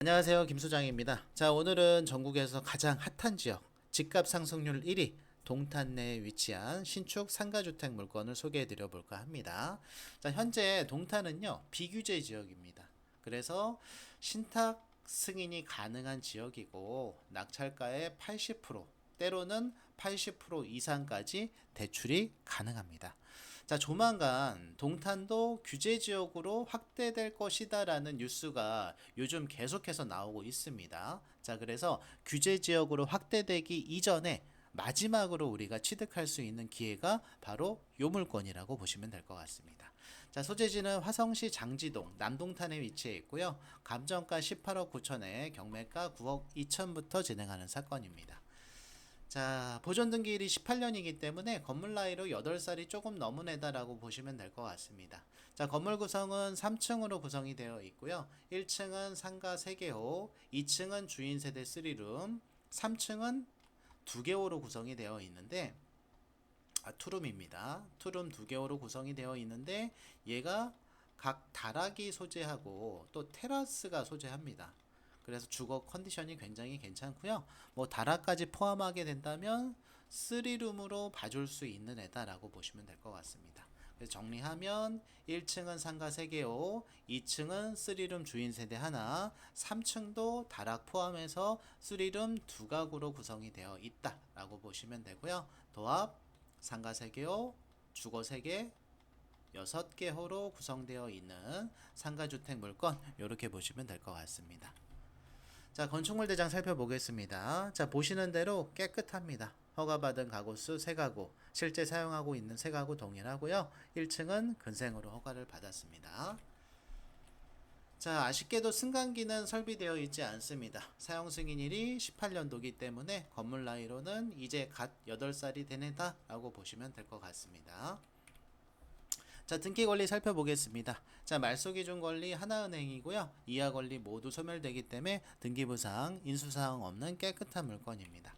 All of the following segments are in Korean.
안녕하세요. 김소장입니다. 자, 오늘은 전국에서 가장 핫한 지역, 집값 상승률 1위, 동탄 내에 위치한 신축 상가주택 물건을 소개해 드려 볼까 합니다. 자, 현재 동탄은요, 비규제 지역입니다. 그래서 신탁 승인이 가능한 지역이고, 낙찰가의 80%, 때로는 80% 이상까지 대출이 가능합니다. 자, 조만간 동탄도 규제 지역으로 확대될 것이다라는 뉴스가 요즘 계속해서 나오고 있습니다. 자, 그래서 규제 지역으로 확대되기 이전에 마지막으로 우리가 취득할 수 있는 기회가 바로 요 물건이라고 보시면 될 것 같습니다. 자, 소재지는 화성시 장지동 남동탄에 위치해 있고요. 감정가 18억 9천에 경매가 9억 2천부터 진행하는 사건입니다. 자, 보존등기일이 18년이기 때문에 건물 나이로 8살이 조금 넘은 애다라고 보시면 될 것 같습니다. 자, 건물 구성은 3층으로 구성이 되어 있고요. 1층은 상가 3개호, 2층은 주인 세대 3룸, 3층은 2개호로 구성이 되어 있는데, 투룸입니다. 투룸 2개호로 구성이 되어 있는데, 얘가 각 다락이 소재하고 또 테라스가 소재합니다. 그래서 주거 컨디션이 굉장히 괜찮고요. 뭐 다락까지 포함하게 된다면 3룸으로 봐줄 수 있는 애다라고 보시면 될 것 같습니다. 그래서 정리하면 1층은 상가 3개호, 2층은 3룸 주인 세대 하나, 3층도 다락 포함해서 3룸 2가구로 구성이 되어 있다라고 보시면 되고요. 도합 상가 3개호, 주거 3개, 6개호로 구성되어 있는 상가주택 물건 이렇게 보시면 될 것 같습니다. 자, 건축물 대장 살펴보겠습니다. 자, 보시는 대로 깨끗합니다. 허가받은 가구수 3가구, 실제 사용하고 있는 3가구 동일하고요. 1층은 근생으로 허가를 받았습니다. 자, 아쉽게도 승강기는 설비되어 있지 않습니다. 사용 승인일이 18년도기 때문에 건물 나이로는 이제 갓 8살이 된 해다 라고 보시면 될 것 같습니다. 자, 등기 권리 살펴보겠습니다. 자, 말소기준 권리 하나은행이고요. 이하 권리 모두 소멸되기 때문에 등기부상, 인수사항 없는 깨끗한 물건입니다.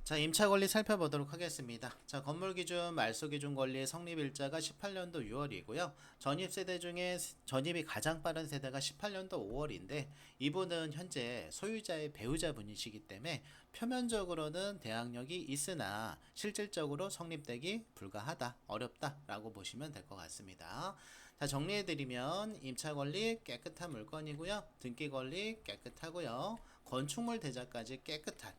자, 임차 권리 살펴보도록 하겠습니다. 자, 건물 기준, 말소 기준 권리의 성립 일자가 18년도 6월이고요. 전입 세대 중에 전입이 가장 빠른 세대가 18년도 5월인데 이분은 현재 소유자의 배우자분이시기 때문에 표면적으로는 대항력이 있으나 실질적으로 성립되기 불가하다, 어렵다라고 보시면 될 것 같습니다. 자, 정리해드리면 임차 권리 깨끗한 물건이고요. 등기 권리 깨끗하고요. 건축물 대자까지 깨끗한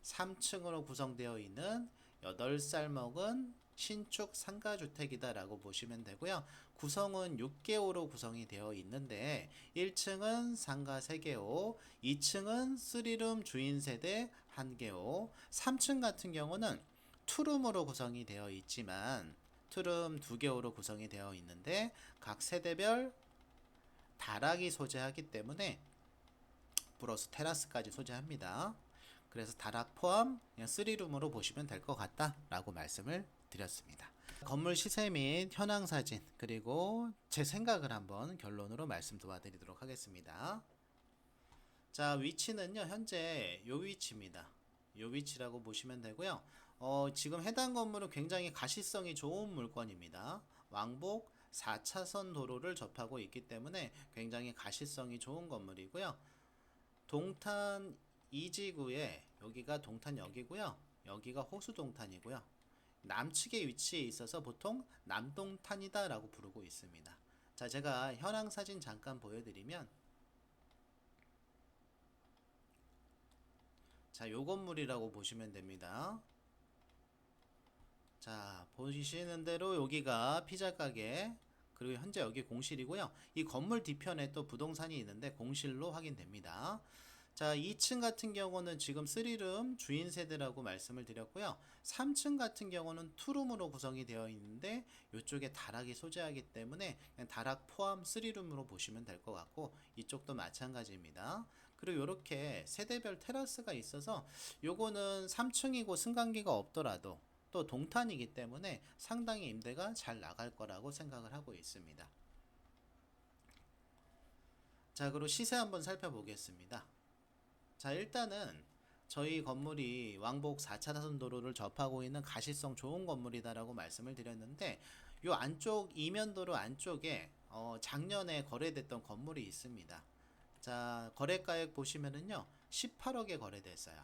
3층으로 구성되어 있는 8살 먹은 신축 상가주택이다 라고 보시면 되고요. 구성은 6개호로 구성이 되어 있는데 1층은 상가 3개호, 2층은 3룸 주인 세대 1개호, 3층 같은 경우는 투룸으로 구성이 되어 있지만 투룸 2개호로 구성이 되어 있는데 각 세대별 다락이 소재하기 때문에 플러스 테라스까지 소재합니다. 그래서 다락 포함 그냥 3룸으로 보시면 될 것 같다 라고 말씀을 드렸습니다. 건물 시세 및 현황 사진 그리고 제 생각을 한번 결론으로 말씀 도와드리도록 하겠습니다. 자, 위치는요 현재 요 위치입니다. 요 위치라고 보시면 되고요. 지금 해당 건물은 굉장히 가시성이 좋은 물건입니다. 왕복 4차선 도로를 접하고 있기 때문에 굉장히 가시성이 좋은 건물이고요. 동탄 이지구에 여기가 동탄역이고요. 여기가 호수동탄이고요. 남측에 위치해 있어서 보통 남동탄이다 라고 부르고 있습니다. 자, 제가 현황 사진 잠깐 보여드리면 자, 요 건물이라고 보시면 됩니다. 자, 보시는 대로 여기가 피자 가게 그리고 현재 여기 공실이고요. 이 건물 뒤편에 또 부동산이 있는데 공실로 확인됩니다. 자, 2층 같은 경우는 지금 3룸 주인 세대라고 말씀을 드렸고요. 3층 같은 경우는 투룸으로 구성이 되어 있는데 이쪽에 다락이 소재하기 때문에 그냥 다락 포함 3룸으로 보시면 될 것 같고 이쪽도 마찬가지입니다. 그리고 이렇게 세대별 테라스가 있어서 요거는 3층이고 승강기가 없더라도 또 동탄이기 때문에 상당히 임대가 잘 나갈 거라고 생각을 하고 있습니다. 자, 그리고 시세 한번 살펴보겠습니다. 자, 일단은 저희 건물이 왕복 4차선 도로를 접하고 있는 가시성 좋은 건물이다라고 말씀을 드렸는데 요 안쪽 이면도로 안쪽에 작년에 거래됐던 건물이 있습니다. 자, 거래가액 보시면은요, 18억에 거래됐어요.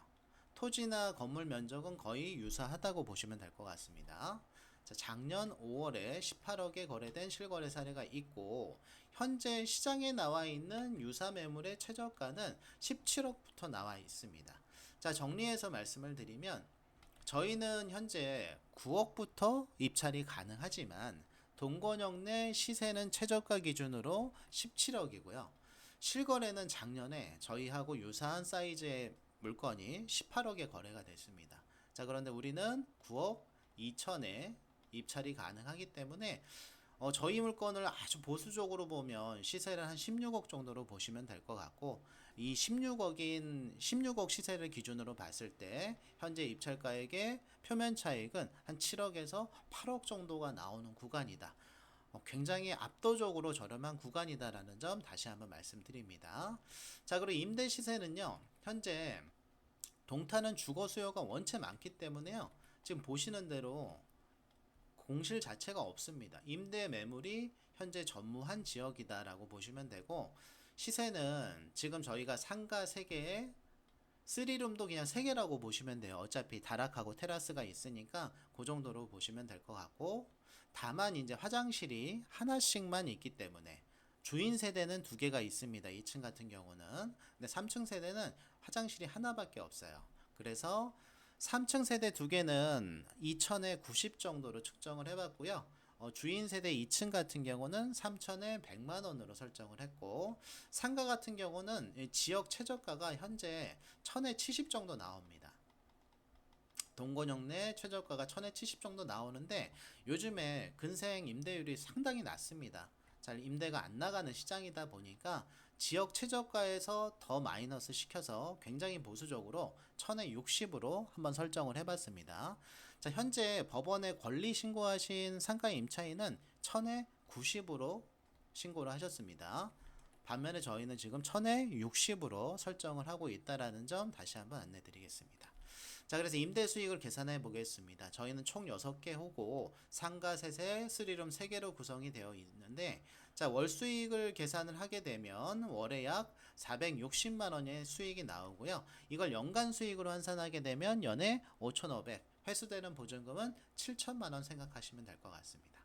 토지나 건물 면적은 거의 유사하다고 보시면 될 것 같습니다. 자, 작년 5월에 18억에 거래된 실거래 사례가 있고, 현재 시장에 나와 있는 유사 매물의 최저가는 17억부터 나와 있습니다. 자, 정리해서 말씀을 드리면, 저희는 현재 9억부터 입찰이 가능하지만, 동권역 내 시세는 최저가 기준으로 17억이고요. 실거래는 작년에 저희하고 유사한 사이즈의 물건이 18억에 거래가 됐습니다. 자, 그런데 우리는 9억 2천에 입찰이 가능하기 때문에 저희 물건을 아주 보수적으로 보면 시세를 한 16억 정도로 보시면 될 것 같고, 이 16억 시세를 기준으로 봤을 때 현재 입찰가액의 표면 차익은 한 7억에서 8억 정도가 나오는 구간이다. 굉장히 압도적으로 저렴한 구간이다라는 점 다시 한번 말씀드립니다. 자, 그리고 임대 시세는요, 현재 동탄은 주거 수요가 원체 많기 때문에요, 지금 보시는 대로 공실 자체가 없습니다. 임대 매물이 현재 전무한 지역이다라고 보시면 되고, 시세는 지금 저희가 상가 3개에 3룸도 그냥 3개라고 보시면 돼요. 어차피 다락하고 테라스가 있으니까 그 정도로 보시면 될 것 같고, 다만 이제 화장실이 하나씩만 있기 때문에 주인 세대는 2개가 있습니다. 2층 같은 경우는. 근데 3층 세대는 화장실이 하나밖에 없어요. 그래서 3층 세대 2개는 2천에 90 정도로 측정을 해봤고요. 주인 세대 2층 같은 경우는 3천에 100만 원으로 설정을 했고, 상가 같은 경우는 지역 최저가가 현재 1000에 70 정도 나옵니다. 동건역 내 최저가가 1000에 70 정도 나오는데, 요즘에 근생 임대율이 상당히 낮습니다. 잘 임대가 안 나가는 시장이다 보니까 지역 최저가에서 더 마이너스 시켜서 굉장히 보수적으로 1000에 60으로 한번 설정을 해봤습니다. 자, 현재 법원에 권리 신고하신 상가 임차인은 1000에 90으로 신고를 하셨습니다. 반면에 저희는 지금 1000에 60으로 설정을 하고 있다라는 점 다시 한번 안내 드리겠습니다. 자, 그래서 임대 수익을 계산해 보겠습니다. 저희는 총 6개 호고 상가 3세, 3룸 3개로 구성이 되어 있는데, 자, 월 수익을 계산을 하게 되면 월에 약 460만 원의 수익이 나오고요. 이걸 연간 수익으로 환산하게 되면 연에 5,500, 회수되는 보증금은 7천만 원 생각하시면 될 것 같습니다.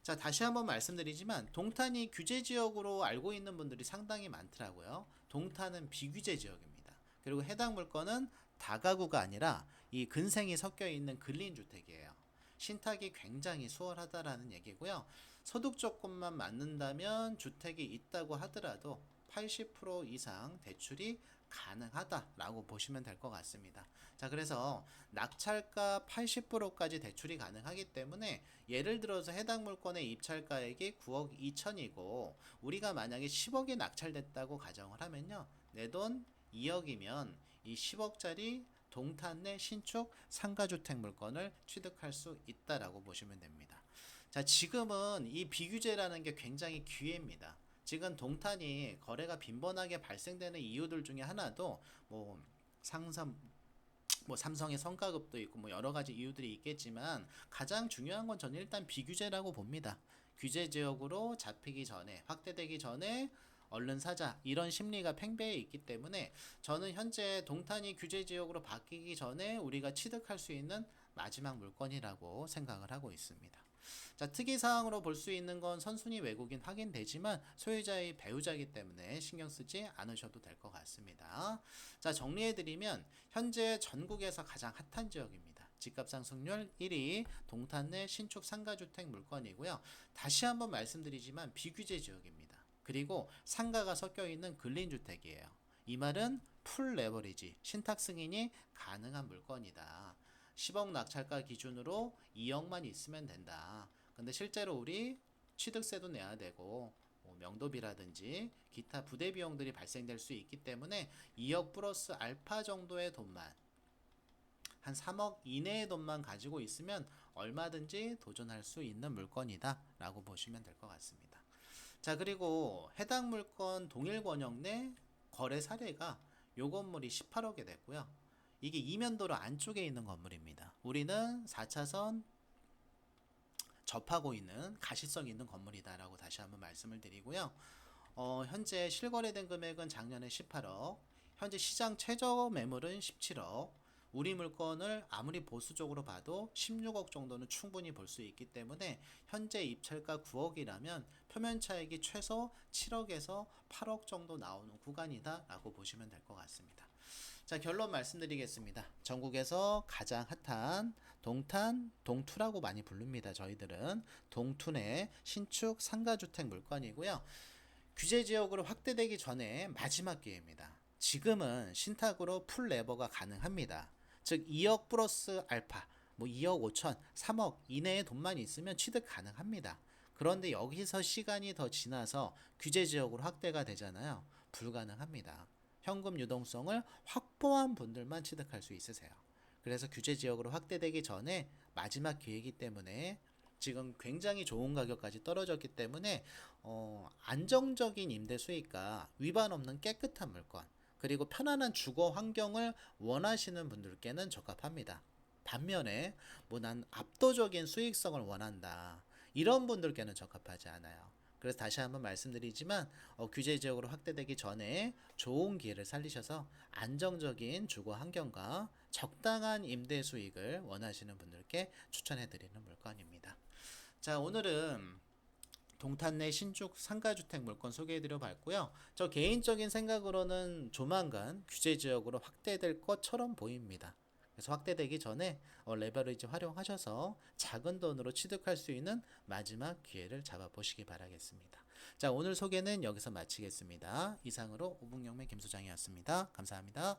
자, 다시 한번 말씀드리지만 동탄이 규제 지역으로 알고 있는 분들이 상당히 많더라고요. 동탄은 비규제 지역입니다. 그리고 해당 물건은 다가구가 아니라 이 근생이 섞여 있는 근린주택이에요. 신탁이 굉장히 수월하다라는 얘기고요. 소득 조건만 맞는다면 주택이 있다고 하더라도 80% 이상 대출이 가능하다라고 보시면 될 것 같습니다. 자, 그래서 낙찰가 80%까지 대출이 가능하기 때문에, 예를 들어서 해당 물건의 입찰가액이 9억 2천이고 우리가 만약에 10억에 낙찰됐다고 가정을 하면요, 내 돈 2억이면 이 10억짜리 동탄 내 신축 상가주택 물건을 취득할 수 있다라고 보시면 됩니다. 자, 지금은 이 비규제라는 게 굉장히 기회입니다. 지금 동탄이 거래가 빈번하게 발생되는 이유들 중에 하나도 뭐 상삼 뭐 삼성의 성과급도 있고 뭐 여러 가지 이유들이 있겠지만, 가장 중요한 건 저는 일단 비규제라고 봅니다. 규제 지역으로 잡히기 전에, 확대되기 전에 얼른 사자, 이런 심리가 팽배해 있기 때문에 저는 현재 동탄이 규제 지역으로 바뀌기 전에 우리가 취득할 수 있는 마지막 물건이라고 생각을 하고 있습니다. 자, 특이사항으로 볼 수 있는 건 선순위 외국인 확인되지만 소유자의 배우자이기 때문에 신경 쓰지 않으셔도 될 것 같습니다. 자, 정리해드리면 현재 전국에서 가장 핫한 지역입니다. 집값 상승률 1위 동탄 내 신축 상가주택 물건이고요. 다시 한번 말씀드리지만 비규제 지역입니다. 그리고 상가가 섞여 있는 근린주택이에요. 이 말은 풀 레버리지, 신탁 승인이 가능한 물건이다. 10억 낙찰가 기준으로 2억만 있으면 된다. 근데 실제로 우리 취득세도 내야 되고 명도비라든지 기타 부대 비용들이 발생될 수 있기 때문에 2억 플러스 알파 정도의 돈만, 한 3억 이내의 돈만 가지고 있으면 얼마든지 도전할 수 있는 물건이다 라고 보시면 될 것 같습니다. 자, 그리고 해당 물건 동일 권역 내 거래 사례가 요 건물이 18억에 됐고요. 이게 이면도로 안쪽에 있는 건물입니다. 우리는 4차선 접하고 있는 가시성 있는 건물이다라고 다시 한번 말씀을 드리고요. 현재 실거래된 금액은 작년에 18억, 현재 시장 최저 매물은 17억, 우리 물건을 아무리 보수적으로 봐도 16억 정도는 충분히 볼 수 있기 때문에 현재 입찰가 9억이라면 표면 차익이 최소 7억에서 8억 정도 나오는 구간이다 라고 보시면 될 것 같습니다. 자, 결론 말씀드리겠습니다. 전국에서 가장 핫한 동탄, 동투라고 많이 부릅니다. 저희들은 동투의 신축 상가주택 물건이고요. 규제 지역으로 확대되기 전에 마지막 기회입니다. 지금은 신탁으로 풀 레버가 가능합니다. 즉 2억 플러스 알파, 뭐 2억 5천, 3억 이내의 돈만 있으면 취득 가능합니다. 그런데 여기서 시간이 더 지나서 규제 지역으로 확대가 되잖아요. 불가능합니다. 현금 유동성을 확보한 분들만 취득할 수 있으세요. 그래서 규제 지역으로 확대되기 전에 마지막 기회이기 때문에 지금 굉장히 좋은 가격까지 떨어졌기 때문에 안정적인 임대 수익과 위반 없는 깨끗한 물건, 그리고 편안한 주거 환경을 원하시는 분들께는 적합합니다. 반면에 뭐 난 압도적인 수익성을 원한다, 이런 분들께는 적합하지 않아요. 그래서 다시 한번 말씀드리지만 규제 지역으로 확대되기 전에 좋은 기회를 살리셔서 안정적인 주거 환경과 적당한 임대 수익을 원하시는 분들께 추천해 드리는 물건입니다. 자, 오늘은 동탄 내 신축 상가주택 물건 소개해드려 봤고요. 저 개인적인 생각으로는 조만간 규제 지역으로 확대될 것처럼 보입니다. 그래서 확대되기 전에 레버리지 활용하셔서 작은 돈으로 취득할 수 있는 마지막 기회를 잡아보시기 바라겠습니다. 자, 오늘 소개는 여기서 마치겠습니다. 이상으로 오북영매 김소장이었습니다. 감사합니다.